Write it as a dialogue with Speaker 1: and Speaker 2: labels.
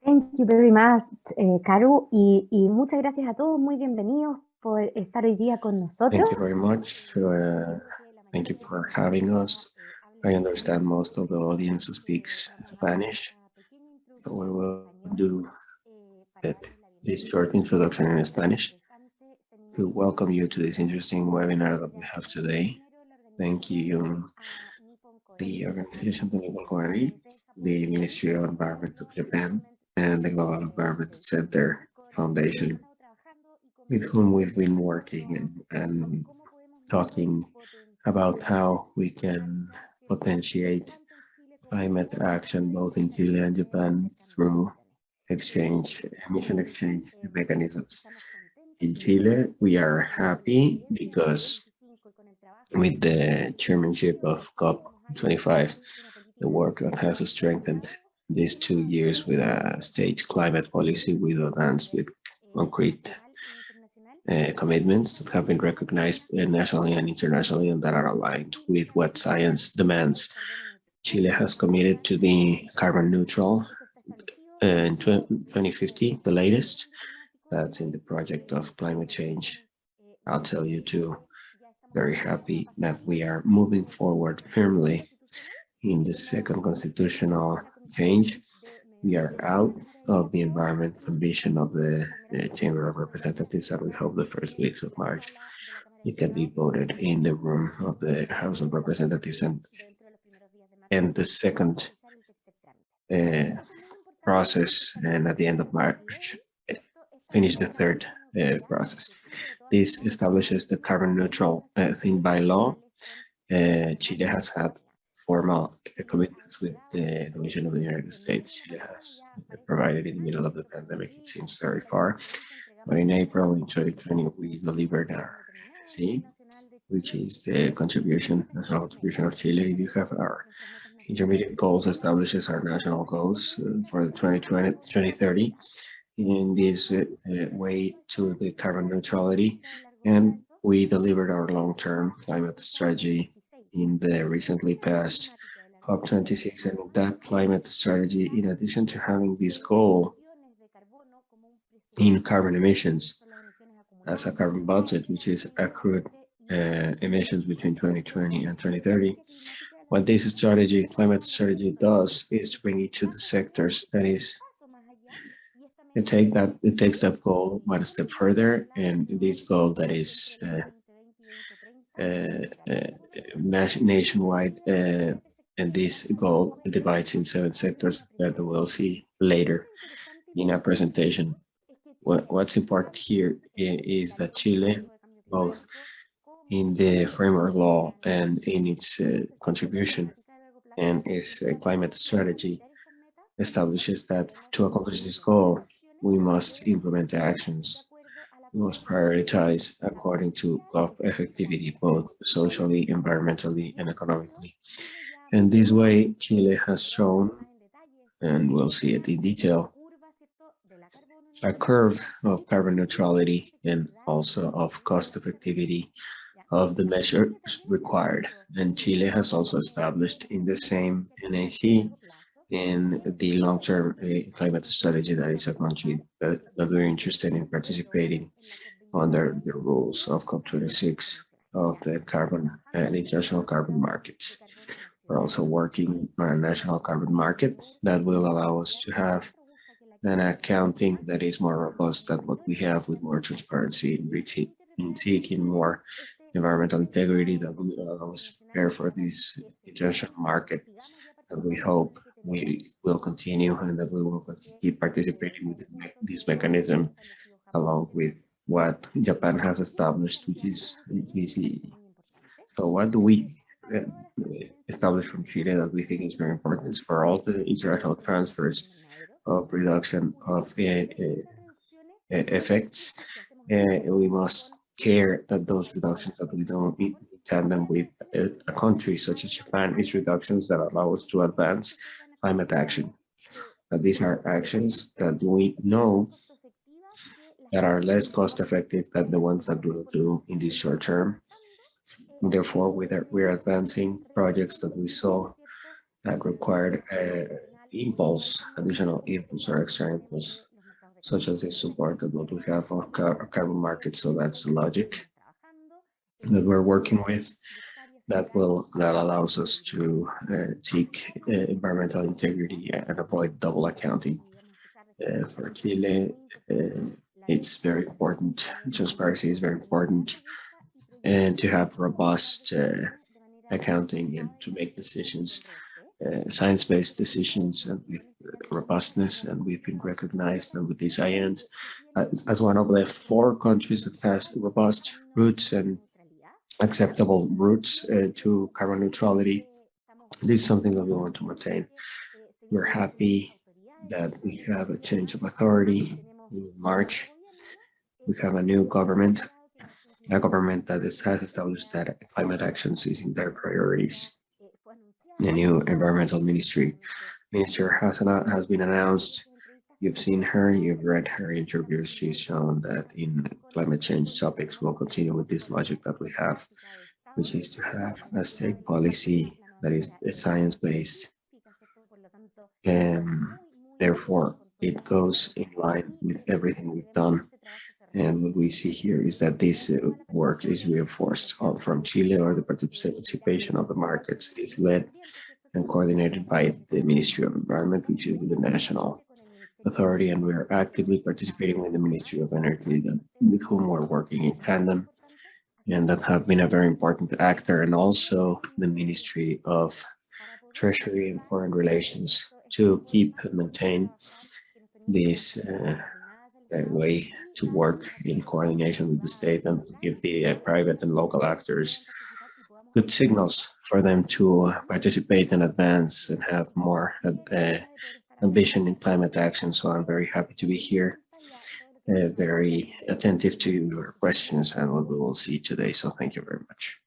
Speaker 1: Thank you very much, Caru, y muchas gracias a todos, muy bienvenidos por estar hoy día con nosotros.
Speaker 2: Thank you very much. Thank you for having us. I understand most of the audience speaks Spanish, so we will do it, this short introduction in Spanish to welcome you to this interesting webinar that we have today. Thank you, the organization the Nippon Koei, the Ministry of Environment of Japan, and the Global Environment Center Foundation, with whom we've been working and talking about how we can potentiate climate action both in Chile and Japan through emission exchange mechanisms. In Chile, we are happy because with the chairmanship of COP25, the work that has strengthened these 2 years with a state climate policy, we advanced with concrete commitments that have been recognized nationally and internationally and that are aligned with what science demands. Chile has committed to be carbon neutral in 2050, the latest. That's in the project of climate change. I'll tell you too, very happy that we are moving forward firmly in the second constitutional change. We are out of the environment ambition of the Chamber of Representatives, and we hope the first weeks of March it can be voted in the room of the House of Representatives, and the second process, and at the end of March finish the third process. This establishes the carbon neutral thing by law. Chile has had formal commitments with the Commission of the United States. Chile has provided in the middle of the pandemic. It seems very far, but in April in 2020 we delivered our C, which is the national contribution of Chile. You have our intermediate goals establishes our national goals for the 2030 in this way to the carbon neutrality, and we delivered our long-term climate strategy in the recently passed COP26. And that climate strategy, in addition to having this goal in carbon emissions as a carbon budget, which is accrued emissions between 2020 and 2030, what this strategy, climate strategy, does is to bring it to the sectors. That is, it takes that goal one step further, and this goal that is nationwide, and this goal divides in 7 sectors that we'll see later in our presentation. What's important here is that Chile, both in the framework law and in its contribution and its climate strategy, establishes that to accomplish this goal, we must implement actions. We must prioritize according to COP effectivity, both socially, environmentally, and economically. And this way, Chile has shown, and we'll see it in detail, a curve of carbon neutrality and also of cost effectivity of the measures required. And Chile has also established in the same NAC in the long-term climate strategy that is a country that we're interested in participating under the rules of COP26 of the international carbon markets. We're also working on a national carbon market that will allow us to have an accounting that is more robust than what we have, with more transparency in seeking more environmental integrity that will allow us to prepare for this international market. And we hope we will continue, and that we will keep participating with this mechanism along with what Japan has established, which is JCM. So what do we establish from Chile that we think is very important is for all the international transfers of reduction of effects, we must care that those reductions that we don't in tandem with a country such as Japan is reductions that allow us to advance climate action. That these are actions that we know that are less cost effective than the ones that we'll do in the short term. And therefore, we're advancing projects that we saw that required additional impulse or extra impulse, such as the support that what we have on carbon markets. So that's the logic that we're working with. That allows us to seek environmental integrity and avoid double accounting. For Chile, it's very important. Transparency is very important, and to have robust accounting and to make decisions, science-based decisions, and with robustness. And we've been recognized with this IAND as one of the 4 countries that has robust routes and acceptable routes to carbon neutrality. This is something that we want to maintain. We're happy that we have a change of authority in March. We have a new government, a government that has established that climate actions is in their priorities. The new environmental minister has been announced. You've seen her, you've read her interviews. She's shown that in climate change topics, we'll continue with this logic that we have, which is to have a state policy that is science-based, and therefore it goes in line with everything we've done. And what we see here is that this work is reinforced from Chile, or the participation of the markets is led and coordinated by the Ministry of Environment, which is the national authority, and we are actively participating with the Ministry of Energy, with whom we're working in tandem, and that have been a very important actor, and also the Ministry of Treasury and Foreign Relations, to keep and maintain this way to work in coordination with the state and to give the private and local actors good signals for them to participate and advance and have more ambition in climate action. So I'm very happy to be here, very attentive to your questions and what we will see today. So thank you very much.